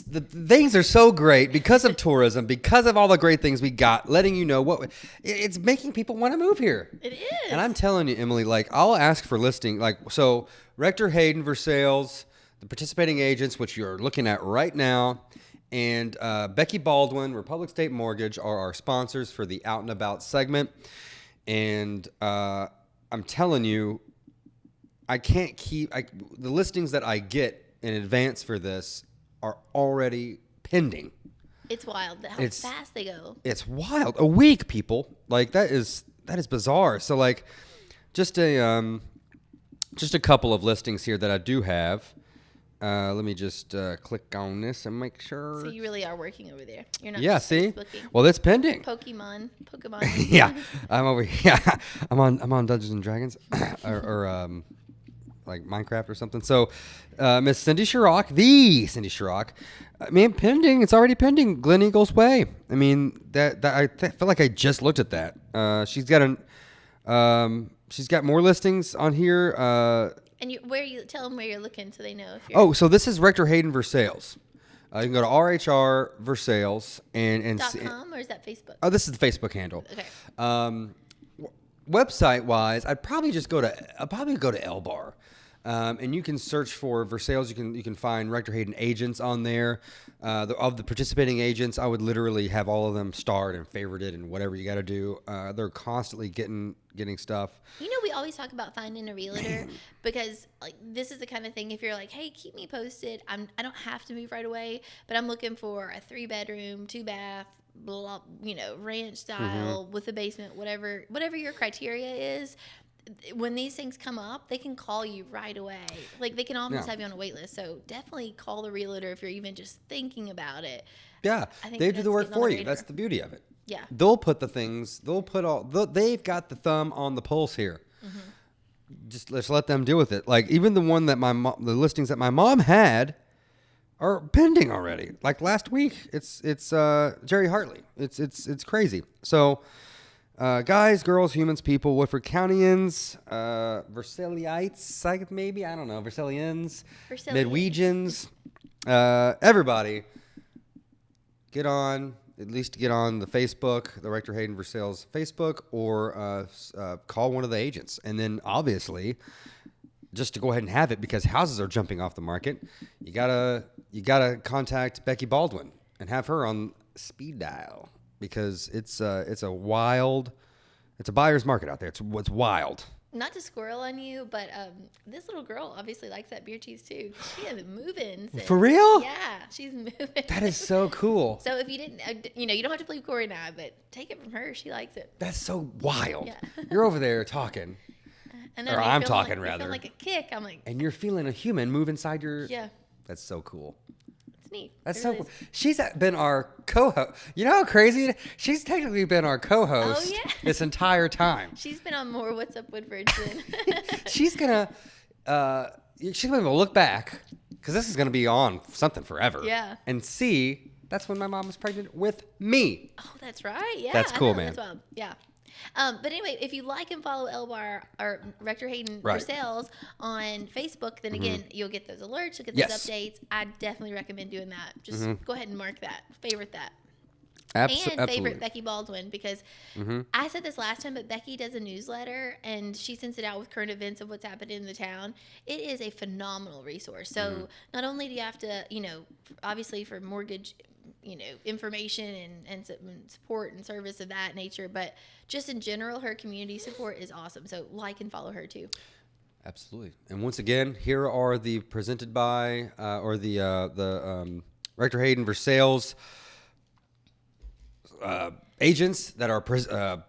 The things are so great because of tourism, because of all the great things we got, letting you know it's making people want to move here.
It is.
And I'm telling you, Emily, I'll ask for listing, so Rector Hayden Versailles, the participating agents, which you're looking at right now, and Becky Baldwin, Republic State Mortgage, are our sponsors for the Out and About segment. And I'm telling you, I can't keep the listings that I get in advance for this are already pending.
It's wild how fast they go.
It's wild. A week, people. That is bizarre. So just a couple of listings here that I do have. Let me just click on this and make sure.
So you really are working over there. You're not.
Yeah.
Just
see.
Facebooking.
Well, it's pending.
Pokemon.
Yeah, I'm over here. Yeah, I'm on Dungeons and Dragons, or Minecraft or something. So, Miss Cindy Chirac, pending. It's already pending. Glen Eagles Way. I feel like I just looked at that. She's got more listings on here.
And tell them where you're looking so they know if you're.
So this is Rector Hayden Versailles. You can go to RHR Versailles and
.com, or is that Facebook?
Oh, this is the Facebook handle.
Okay.
Website wise, I'd probably go to L-Bar. And you can search for Versailles. You can find Rector Hayden agents on there. Of the participating agents, I would literally have all of them starred and favorited and whatever you got to do. They're constantly getting stuff.
We always talk about finding a realtor because this is the kind of thing, if you're hey, keep me posted. I don't have to move right away, but I'm looking for a 3-bedroom, 2-bath, blah, ranch style with a basement, whatever your criteria is. When these things come up, they can call you right away. They can almost have you on a wait list. So definitely call the realtor if you're even just thinking about it.
Yeah, they do the work for you. That's the beauty of it.
Yeah.
They'll put the things, they've got the thumb on the pulse here. Mm-hmm. Just let's let them deal with it. Even the one that the listings that my mom had are pending already. Last week, it's Jerry Hartley. It's crazy. So, guys, girls, humans, people, Woodford Countyans, Versaillites, maybe, I don't know, Versaillians, Midwegians, everybody, get on the Facebook, the Rector Hayden Versailles Facebook, or call one of the agents. And then, obviously, just to go ahead and have it, because houses are jumping off the market, you gotta contact Becky Baldwin and have her on speed dial. Because it's a buyer's market out there. It's wild.
not to squirrel on you, but this little girl obviously likes that beer cheese too. She has moving.
For real?
Yeah, she's moving.
That is so cool.
So if you didn't, you don't have to believe Corey and I, but take it from her. She likes it.
That's so wild.
Yeah.
You're over there talking.
And
Or I'm talking,
I
rather.
feel like a kick. I'm like,
And you're feeling a human move inside your.
yeah,
That's so cool.
it's neat.
That's
It
so
really
cool.
is.
She's been our co-host. You know how crazy? She's technically been our co-host
Oh, yeah.
this entire time.
She's been on more What's Up Woodford than.
She's gonna look back because this is gonna be on something forever.
Yeah.
And see, that's when my mom was pregnant with me.
Oh, that's right. Yeah.
That's
I
cool,
know.
man.
That's wild. Yeah. But anyway, if you like and follow Elbar or Rector Hayden
Right.
Purcell's on Facebook, then again, you'll get those alerts, you'll get
Yes.
those updates. I definitely recommend doing that. Just go ahead and mark that, favorite that. And favorite
Absolutely.
Becky Baldwin, because I said this last time, but Becky does a newsletter and she sends it out with current events of what's happening in the town. It is a phenomenal resource. So not only do you have to, obviously for mortgage, information and support and service of that nature, but just in general, her community support is awesome. So like and follow her too.
Absolutely. And once again, here are the presented by Rector Hayden Versailles agents that are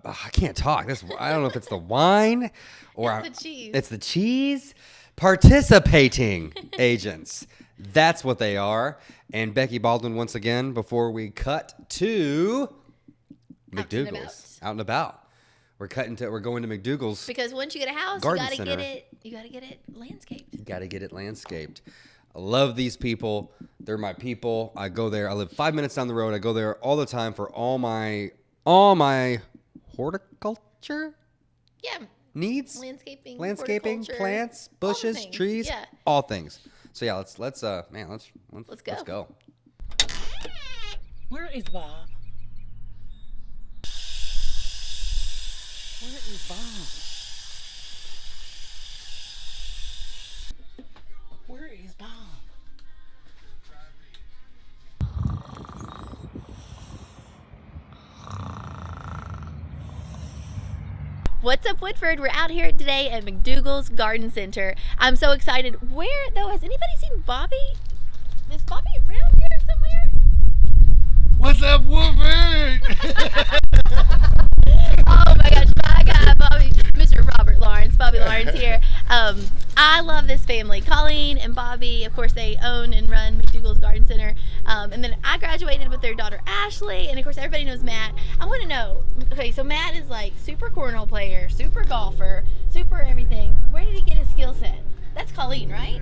I can't talk. I don't know if it's the wine or
It's the cheese.
It's the cheese. Participating agents. That's what they are. And Becky Baldwin, once again, before we cut to MacDougal's, out and about. We're going to MacDougal's.
Because once you get a house, you
Garden
gotta
center.
you gotta get it landscaped.
You got to get it landscaped. I love these people. They're my people. I go there. I live 5 minutes down the road. I go there all the time for all my horticulture
Yeah.
needs.
Landscaping,
Plants,
all the
bushes,
things.
trees,
Yeah.
all things. So yeah, let's go.
Let's
go.
Where is Bob? Where is Bob? Where is Bob?
What's up, Woodford? We're out here today at MacDougal's Garden Center. I'm so excited. Where, though, has anybody seen Bobby? Is Bobby around here somewhere?
What's up, Woodford?
Oh my gosh, my guy, Bobby, Mr. Robert Lawrence, Bobby Lawrence here. I love this family. Colleen and Bobby, of course, they own and run MacDougal's Garden Center. And then I graduated with their daughter Ashley, and of course, everybody knows Matt. I want to know, okay, so Matt is like super cornhole player, super golfer, super everything. Where did he get his skill set? That's Colleen, right?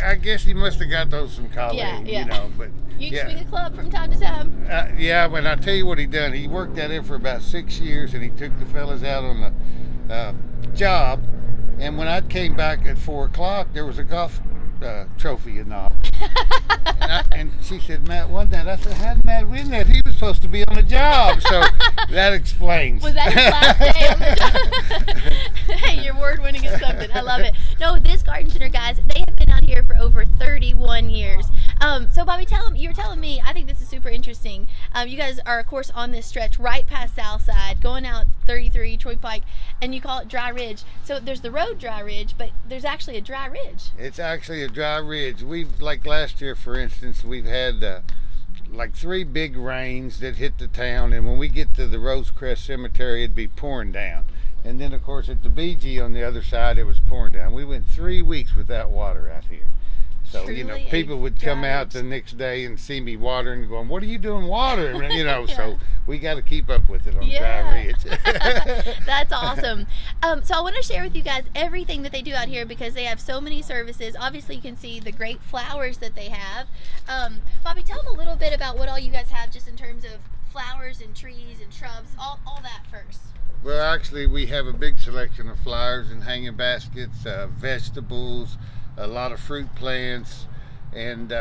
I guess he must have got those from college,
Yeah.
but
You
yeah.
swing a club from time to time.
Yeah, when I tell you what he done, he worked at it for about 6 years, and he took the fellas out on the job. And when I came back at 4 o'clock, there was a golf trophy in the office. and she said, Matt won that. I said, how did Matt win that? He was supposed to be on the job. So that explains.
Was that his last day on the job? Hey, you're award winning is something. I love it. No, this garden center, guys, they have been out here for over 31 years. So Bobby, you were telling me, I think this is super interesting. You guys are, of course, on this stretch right past Southside, going out 33, Troy Pike, and you call it Dry Ridge. So there's the road Dry Ridge, but there's actually a dry ridge.
It's actually a dry ridge. We've, like last year, for instance, we've had like 3 big rains that hit the town, and when we get to the Rosecrest Cemetery, it'd be pouring down. And then, of course, at the BG on the other side, it was pouring down. We went 3 weeks without water out here. So,
Truly
people would come
dry
out
ridge.
the next day and see me watering and going, what are you doing watering?
Yeah.
So we got to keep up with it on dry ridge.
That's awesome. So I want to share with you guys everything that they do out here because they have so many services. Obviously, you can see the great flowers that they have. Bobby, tell them a little bit about what all you guys have just in terms of flowers and trees and shrubs, all that first.
Well, actually, we have a big selection of flowers and hanging baskets, vegetables, a lot of fruit plants, and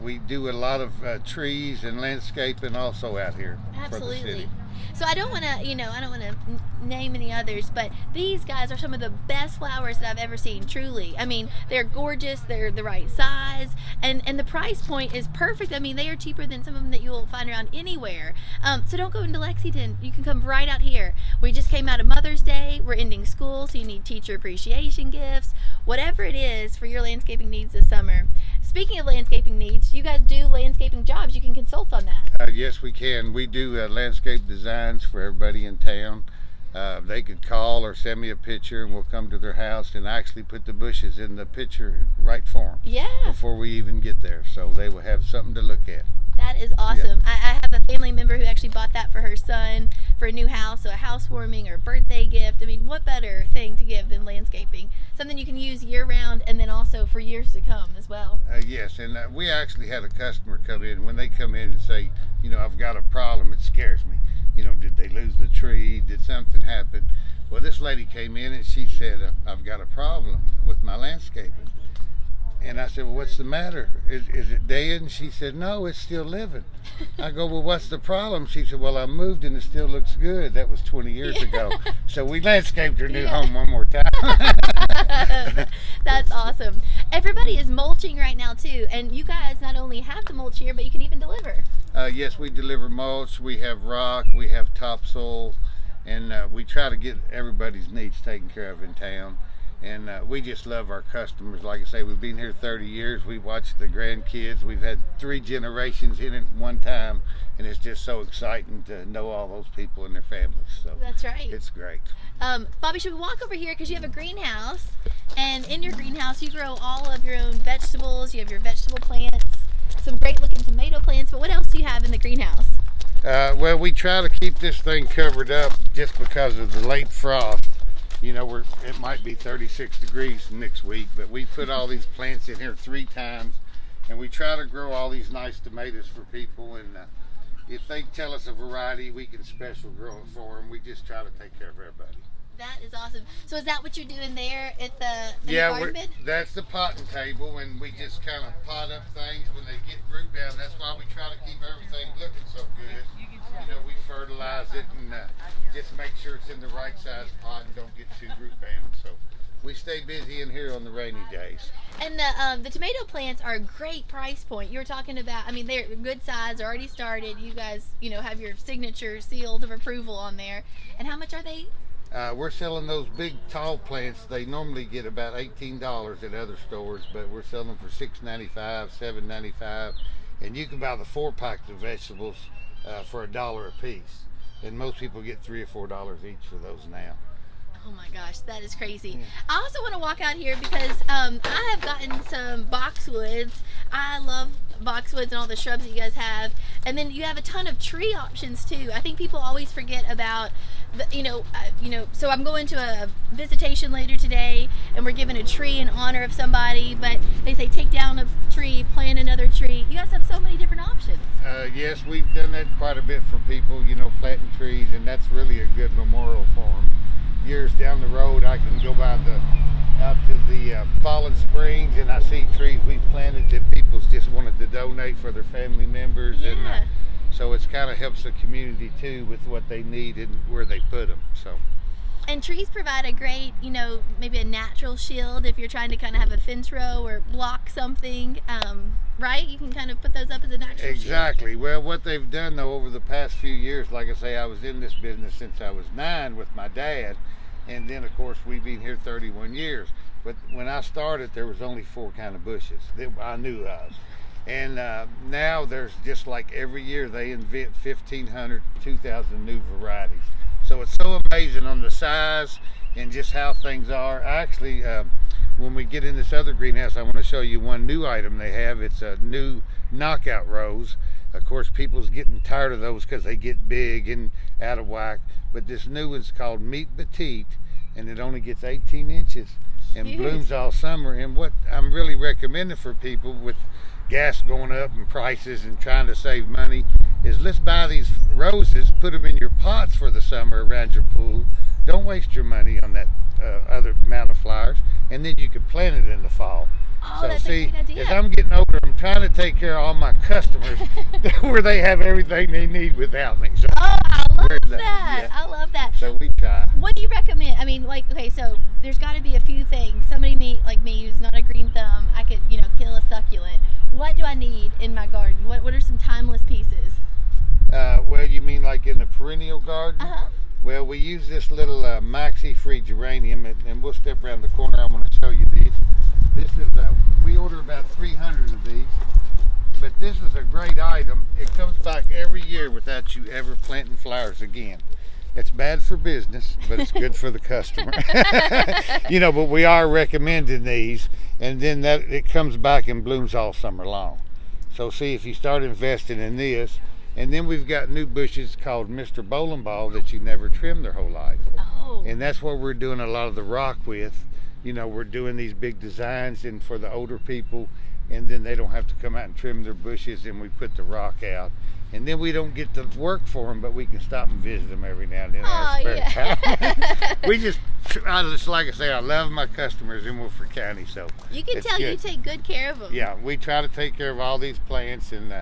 we do a lot of trees and landscaping also out here for the
Absolutely.
city.
So I don't want to, I don't want to name any others, but these guys are some of the best flowers that I've ever seen, truly. I mean, they're gorgeous, they're the right size, and the price point is perfect. I mean, they are cheaper than some of them that you'll find around anywhere. So don't go into Lexington. You can come right out here. We just came out of Mother's Day. We're ending school, so you need teacher appreciation gifts, whatever it is for your landscaping needs this summer. Speaking of landscaping needs, you guys do landscaping jobs. You can consult on that.
Yes, we can. We do landscape designs for everybody in town. They could call or send me a picture, and we'll come to their house and actually put the bushes in the picture right for them.
Yeah.
Before we even get there, so they will have something to look at.
That is awesome. Yeah. I have a family member who actually bought that for her son for a new house, so a housewarming or birthday gift. I mean, what better thing to give than landscaping? Something you can use year round and then also for years to come as well.
Yes, and we actually had a customer come in. When they come in and say, I've got a problem, it scares me. Did they lose the tree? Did something happen? Well, this lady came in and she said, I've got a problem with my landscaping. And I said, well, what's the matter? Is it dead? And she said, no, it's still living. I go, well, what's the problem? She said, well, I moved and it still looks good. That was 20 years ago. So we landscaped her new home one more time.
That's awesome. Everybody is mulching right now too. And you guys not only have the mulch here, but you can even deliver.
Yes, we deliver mulch. We have rock. We have topsoil. And we try to get everybody's needs taken care of in town. And we just love our customers. Like I say, we've been here 30 years. We've watched the grandkids. We've had 3 generations in it one time. And it's just so exciting to know all those people and their families. So
that's right.
It's great.
Bobby, should we walk over here? Because you have a greenhouse. And in your greenhouse, you grow all of your own vegetables. You have your vegetable plants, some great looking tomato plants. But what else do you have in the greenhouse?
Well, we try to keep this thing covered up just because of the late frost. It might be 36 degrees next week, but we put all these plants in here 3 times, and we try to grow all these nice tomatoes for people. And if they tell us a variety, we can special grow it for them. We just try to take care of everybody.
That is awesome. So is that what you're doing there at the garden bed?
That's the potting table, and we just kind of pot up things when they get root down. That's why we try to keep everything looking so good. We fertilize it and just make sure it's in the right size pot and don't get too root bound. So we stay busy in here on the rainy days.
And the tomato plants are a great price point. You were talking about, I mean, they're good size, they're already started. You guys, have your signature sealed of approval on there. And how much are they?
We're selling those big tall plants. They normally get about $18 at other stores, but we're selling them for $6.95, $7.95, and you can buy the 4 packs of vegetables for $1 a piece. And most people get $3 or $4 each for those now.
Oh my gosh, that is crazy. Yeah. I also want to walk out here because I have gotten some boxwoods. I love boxwoods and all the shrubs that you guys have. And then you have a ton of tree options too. I think people always forget about so I'm going to a visitation later today and we're giving a tree in honor of somebody, but they say take down a tree, plant another tree. You guys have so many different options.
Yes, we've done that quite a bit for people, planting trees, and that's really a good memorial for them. Years down the road, I can go by out to the Fallen Springs, and I see trees we planted that people just wanted to donate for their family members.
Yeah.
And so it's kind of helps the community too with what they need and where they put them. So.
And trees provide a great, maybe a natural shield if you're trying to kind of have a fence row or block something, right? You can kind of put those up as a natural
Exactly.
shield.
Well, what they've done though over the past few years, like I say, I was in this business since I was 9 with my dad, and then of course we've been here 31 years. But when I started, there was only 4 kind of bushes that I knew of. And now there's just like every year they invent 1,500, 2,000 new varieties. So it's so amazing on the size and just how things are. Actually, when we get in this other greenhouse, I want to show you one new item they have. It's a new knockout rose. Of course, people's getting tired of those because they get big and out of whack. But this new one's called Meat Petite, and it only gets 18 inches and blooms all summer. And what I'm really recommending for people with gas going up and prices and trying to save money is let's buy these roses, put them in your pots for the summer around your pool. Don't waste your money on that other amount of flowers, and then you can plant it in the fall.
Oh,
so
that's
see,
a great idea.
as I'm getting older, I'm trying to take care of all my customers where they have everything they need without me. So.
Oh, I
we're done.
that.
Yeah.
I love that.
So we try.
What do you recommend? I mean, like, okay, so there's got to be a few things. Somebody like me who's not a green thumb, I could, kill a succulent. What do I need in my garden? What are some timeless pieces?
Well, you mean like in the perennial garden?
Uh-huh.
Well, we use this little maxi-free geranium, and we'll step around the corner. I want to show you these. This is we order about 300 of these, but this is a great item. It comes back every year without you ever planting flowers again. It's bad for business, but it's good for the customer. But we are recommending these, and then it comes back and blooms all summer long. So see if you start investing in this. And then we've got new bushes called Mr. Bowling Ball that you never trim their whole life.
Oh.
And that's what we're doing a lot of the rock with. We're doing these big designs and for the older people, and then they don't have to come out and trim their bushes, and we put the rock out. And then we don't get to work for them, but we can stop and visit them every now and then.
Oh, yeah.
Like I say, I love my customers in Woodford County, so
You can tell
good.
you take good care of them.
Yeah, we try to take care of all these plants, and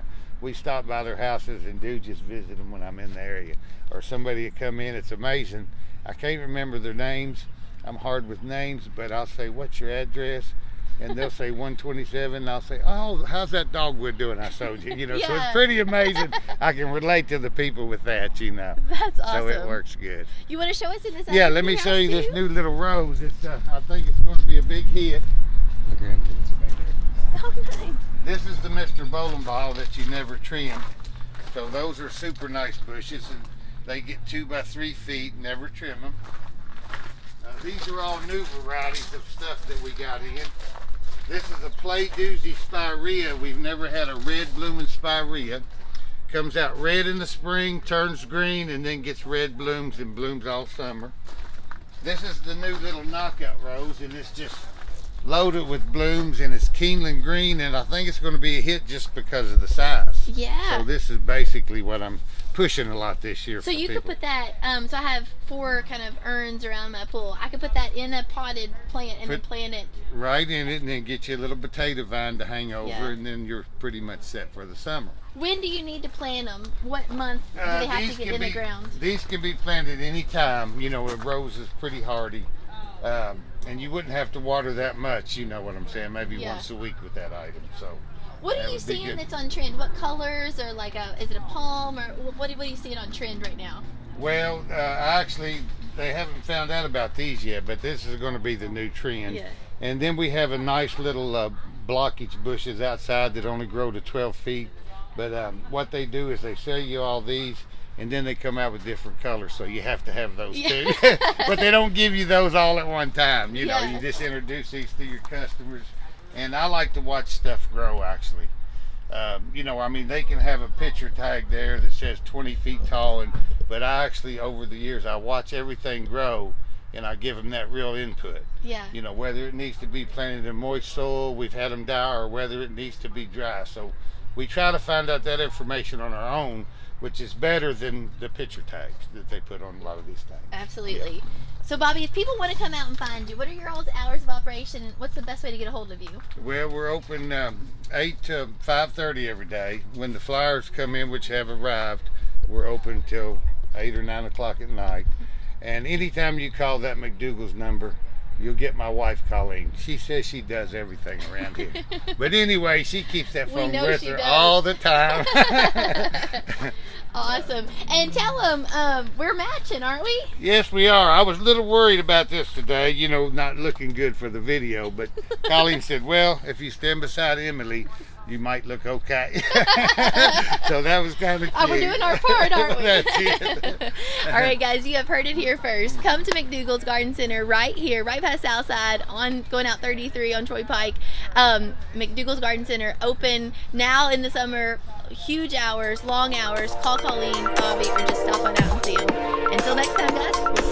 we stop by their houses and do just visit them when I'm in the area. Or somebody would come in, it's amazing. I can't remember their names. I'm hard with names, but I'll say, what's your address? And they'll say 127, and I'll say, oh, how's that dogwood doing I sold you? So it's pretty amazing. I can relate to the people with that,
That's awesome.
So it works good.
You want to show us in this?
Yeah, let me show you this new little rose. It's I think it's going to be a big hit.
My grandkids are back there.
Oh, nice.
This is the Mr. Bowling Ball that you never trim. So those are super nice bushes, and they get 2 by 3 feet, never trim them. These are all new varieties of stuff that we got in. This is a Play Doozy Spirea. We've never had a red blooming Spirea. Comes out red in the spring, turns green, and then gets red blooms and blooms all summer. This is the new little knockout rose, and it's just loaded with blooms, and it's Keeneland green, and I think it's going to be a hit just because of the size.
Yeah.
So this is basically what I'm pushing a lot this year.
So
for
you
people.
could put that, so I have 4 kind of urns around my pool. I could put that in a potted plant and then plant it
right in it, and then get you a little potato vine to hang over,
Yeah.
and then you're pretty much set for the summer.
When do you need to plant them? What month do they have to get in the ground?
These can be planted any time. A rose is pretty hardy. And you wouldn't have to water that much, you know what I'm saying, maybe once a week with that item. So
what are you seeing that's on trend? What colors, or is it a palm, or what are you seeing on trend right now?
Well, actually, they haven't found out about these yet, but this is going to be the new trend.
Yeah.
And then we have a nice little blockage bushes outside that only grow to 12 feet. But what they do is they sell you all these, and then they come out with different colors, so you have to have those too. But they don't give you those all at one time. You just introduce these to your customers. And I like to watch stuff grow, actually. They can have a picture tag there that says 20 feet tall, but I actually, over the years, I watch everything grow, and I give them that real input.
Yeah.
Whether it needs to be planted in moist soil, we've had them die, or whether it needs to be dry. So we try to find out that information on our own, which is better than the picture tags that they put on a lot of these things.
Absolutely. Yeah. So, Bobby, if people want to come out and find you, what are your all's hours of operation, and what's the best way to get a hold of you?
Well, we're open 8 to 5:30 every day. When the flowers come in, which have arrived, we're open till 8 or 9 o'clock at night. And anytime you call that MacDougal's number, you'll get my wife calling. She says she does everything around here. But anyway, she keeps that phone with her all the time.
Awesome. And tell them we're matching, aren't we?
Yes, we are. I was a little worried about this today, not looking good for the video. But Colleen said, well, if you stand beside Emily, you might look okay. So that was kind of cute.
We're doing our part, aren't we?
That's it.
All right, guys, you have heard it here first. Come to MacDougal's Garden Center right here, right past Southside, going out 33 on Troy Pike. MacDougal's Garden Center, open now in the summer, huge hours, long hours. Call Colleen, Bobby, or just stop on out and see them. Until next time, guys, we'll